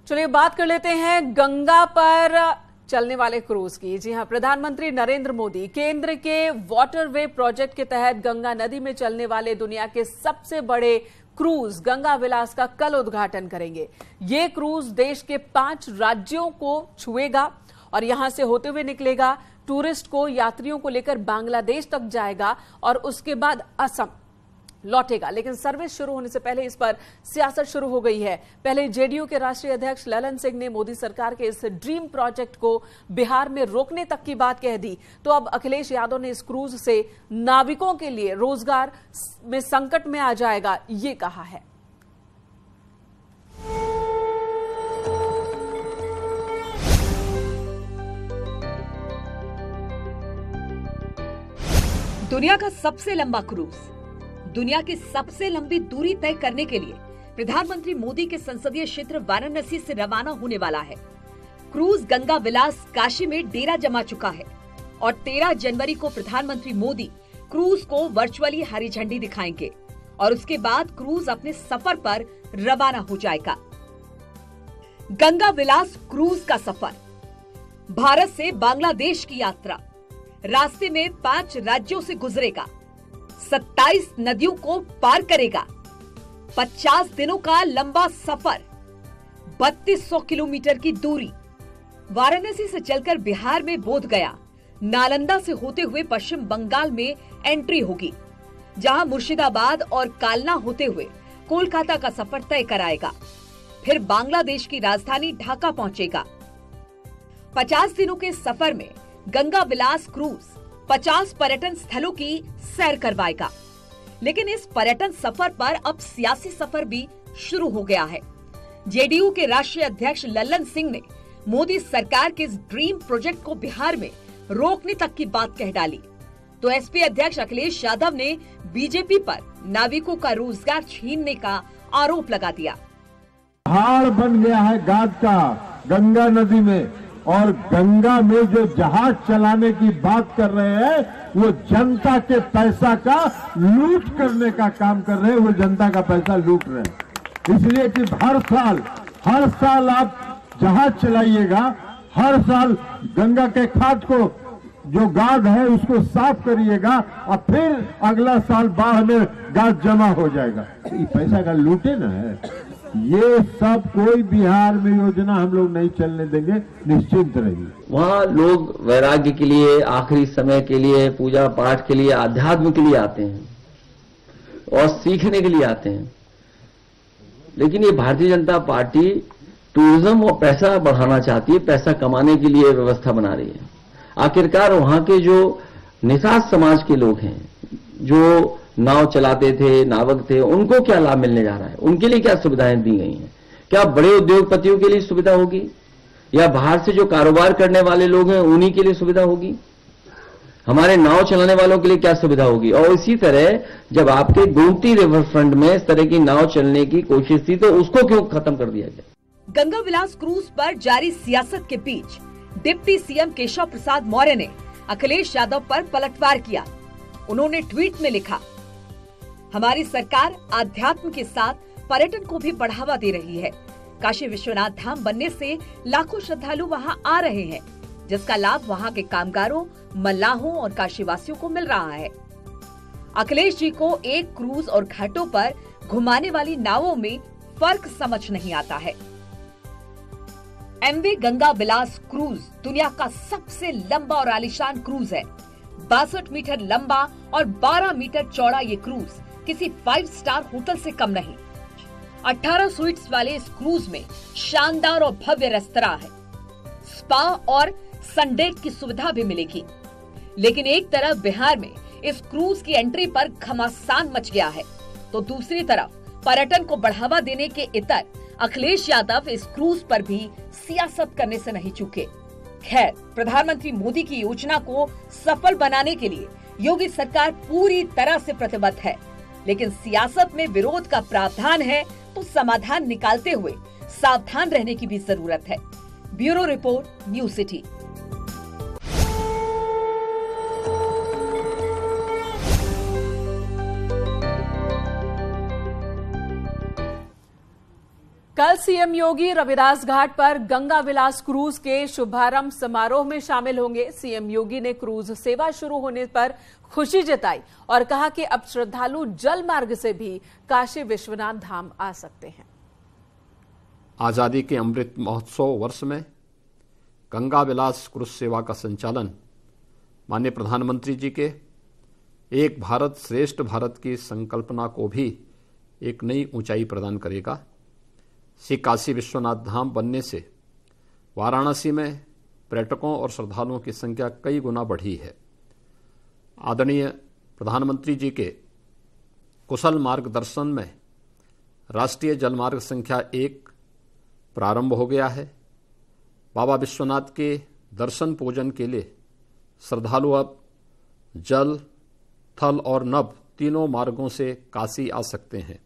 चलिए बात कर लेते हैं गंगा पर चलने वाले क्रूज की। जी हां, प्रधानमंत्री नरेंद्र मोदी केंद्र के वाटरवे प्रोजेक्ट के तहत गंगा नदी में चलने वाले दुनिया के सबसे बड़े क्रूज गंगा विलास का कल उद्घाटन करेंगे। ये क्रूज देश के 5 राज्यों को छुएगा और यहां से होते हुए निकलेगा, टूरिस्ट को, यात्रियों को लेकर बांग्लादेश तक जाएगा और उसके बाद असम लौटेगा। लेकिन सर्विस शुरू होने से पहले इस पर सियासत शुरू हो गई है। पहले जेडीयू के राष्ट्रीय अध्यक्ष ललन सिंह ने मोदी सरकार के इस ड्रीम प्रोजेक्ट को बिहार में रोकने तक की बात कह दी, तो अब अखिलेश यादव ने इस क्रूज से नाविकों के लिए रोजगार में संकट में आ जाएगा, ये कहा है। दुनिया का सबसे लंबा क्रूज, दुनिया की सबसे लंबी दूरी तय करने के लिए प्रधानमंत्री मोदी के संसदीय क्षेत्र वाराणसी से रवाना होने वाला है। क्रूज गंगा विलास काशी में डेरा जमा चुका है और 13 जनवरी को प्रधानमंत्री मोदी क्रूज को वर्चुअली हरी झंडी दिखाएंगे और उसके बाद क्रूज अपने सफर पर रवाना हो जाएगा। गंगा विलास क्रूज का सफर, भारत से बांग्लादेश की यात्रा, रास्ते में 5 राज्यों से गुजरेगा, 27 नदियों को पार करेगा, 50 दिनों का लंबा सफर, 3200 किलोमीटर की दूरी, वाराणसी से चलकर बिहार में बोधगया, नालंदा से होते हुए पश्चिम बंगाल में एंट्री होगी, जहां मुर्शिदाबाद और कालना होते हुए कोलकाता का सफर तय कराएगा। फिर बांग्लादेश की राजधानी ढाका पहुंचेगा। 50 दिनों के सफर में गंगा विलास क्रूज 50 पर्यटन स्थलों की सैर करवाएगा। लेकिन इस पर्यटन सफर पर अब सियासी सफर भी शुरू हो गया है। जेडीयू के राष्ट्रीय अध्यक्ष ललन सिंह ने मोदी सरकार के इस ड्रीम प्रोजेक्ट को बिहार में रोकने तक की बात कह डाली, तो एसपी अध्यक्ष अखिलेश यादव ने बीजेपी पर नाविकों का रोजगार छीनने का आरोप लगा दिया। पहाड़ बन गया है गाद का गंगा नदी में, और गंगा में जो जहाज चलाने की बात कर रहे हैं वो जनता के पैसा का लूट करने का काम कर रहे हैं, वो जनता का पैसा लूट रहे हैं। इसलिए कि हर साल आप जहाज चलाइएगा, हर साल गंगा के खाद को जो गाद है उसको साफ करिएगा और फिर अगला साल बाढ़ में गाद जमा हो जाएगा। ये पैसा का लूटे ना है। ये सब कोई बिहार में योजना हम लोग नहीं चलने देंगे, निश्चिंत रहिए। वहाँ लोग वैराग्य के लिए, आखिरी समय के लिए, पूजा पाठ के लिए, आध्यात्म के लिए आते हैं और सीखने के लिए आते हैं। लेकिन ये भारतीय जनता पार्टी टूरिज्म और पैसा बढ़ाना चाहती है, पैसा कमाने के लिए व्यवस्था बना रही है। आखिरकार वहां के जो निषाद समाज के लोग हैं, जो नाव चलाते थे, नावक थे, उनको क्या लाभ मिलने जा रहा है? उनके लिए क्या सुविधाएं दी गई हैं? क्या बड़े उद्योगपतियों के लिए सुविधा होगी या बाहर से जो कारोबार करने वाले लोग हैं उन्हीं के लिए सुविधा होगी? हमारे नाव चलाने वालों के लिए क्या सुविधा होगी? और इसी तरह जब आपके गोमती रिवर फ्रंट में इस तरह की नाव चलने की कोशिश थी तो उसको क्यों खत्म कर दिया गया? गंगा विलास क्रूज पर जारी सियासत के बीच डिप्टी सीएम केशव प्रसाद मौर्य ने अखिलेश यादव पर पलटवार किया। उन्होंने ट्वीट में लिखा, हमारी सरकार आध्यात्म के साथ पर्यटन को भी बढ़ावा दे रही है। काशी विश्वनाथ धाम बनने से लाखों श्रद्धालु वहां आ रहे हैं, जिसका लाभ वहां के कामगारों, मल्लाहों और काशीवासियों को मिल रहा है। अखिलेश जी को एक क्रूज और घाटों पर घुमाने वाली नावों में फर्क समझ नहीं आता है। एमवी गंगा विलास क्रूज दुनिया का सबसे लंबा और आलीशान क्रूज है। 62 मीटर लंबा और 12 मीटर चौड़ा ये क्रूज किसी 5 स्टार होटल से कम नहीं। 18 स्वीट्स वाले इस क्रूज में शानदार और भव्य रेस्तरां है, स्पा और सनडेक की सुविधा भी मिलेगी। लेकिन एक तरफ बिहार में इस क्रूज की एंट्री पर घमासान मच गया है, तो दूसरी तरफ पर्यटन को बढ़ावा देने के इतर अखिलेश यादव इस क्रूज पर भी सियासत करने से नहीं चूके। खैर, प्रधानमंत्री मोदी की योजना को सफल बनाने के लिए योगी सरकार पूरी तरह से प्रतिबद्ध है, लेकिन सियासत में विरोध का प्रावधान है तो समाधान निकालते हुए सावधान रहने की भी जरूरत है। Bureau report, news city. कल सीएम योगी रविदास घाट पर गंगा विलास क्रूज के शुभारंभ समारोह में शामिल होंगे। सीएम योगी ने क्रूज सेवा शुरू होने पर खुशी जताई और कहा कि अब श्रद्धालु जल मार्ग से भी काशी विश्वनाथ धाम आ सकते हैं। आजादी के अमृत महोत्सव वर्ष में गंगा विलास क्रूज सेवा का संचालन माननीय प्रधानमंत्री जी के एक भारत श्रेष्ठ भारत की संकल्पना को भी एक नई ऊंचाई प्रदान करेगा। श्री काशी विश्वनाथ धाम बनने से वाराणसी में पर्यटकों और श्रद्धालुओं की संख्या कई गुना बढ़ी है। आदरणीय प्रधानमंत्री जी के कुशल मार्गदर्शन में राष्ट्रीय जलमार्ग संख्या 1 प्रारंभ हो गया है। बाबा विश्वनाथ के दर्शन पूजन के लिए श्रद्धालु अब जल, थल और नभ तीनों मार्गों से काशी आ सकते हैं।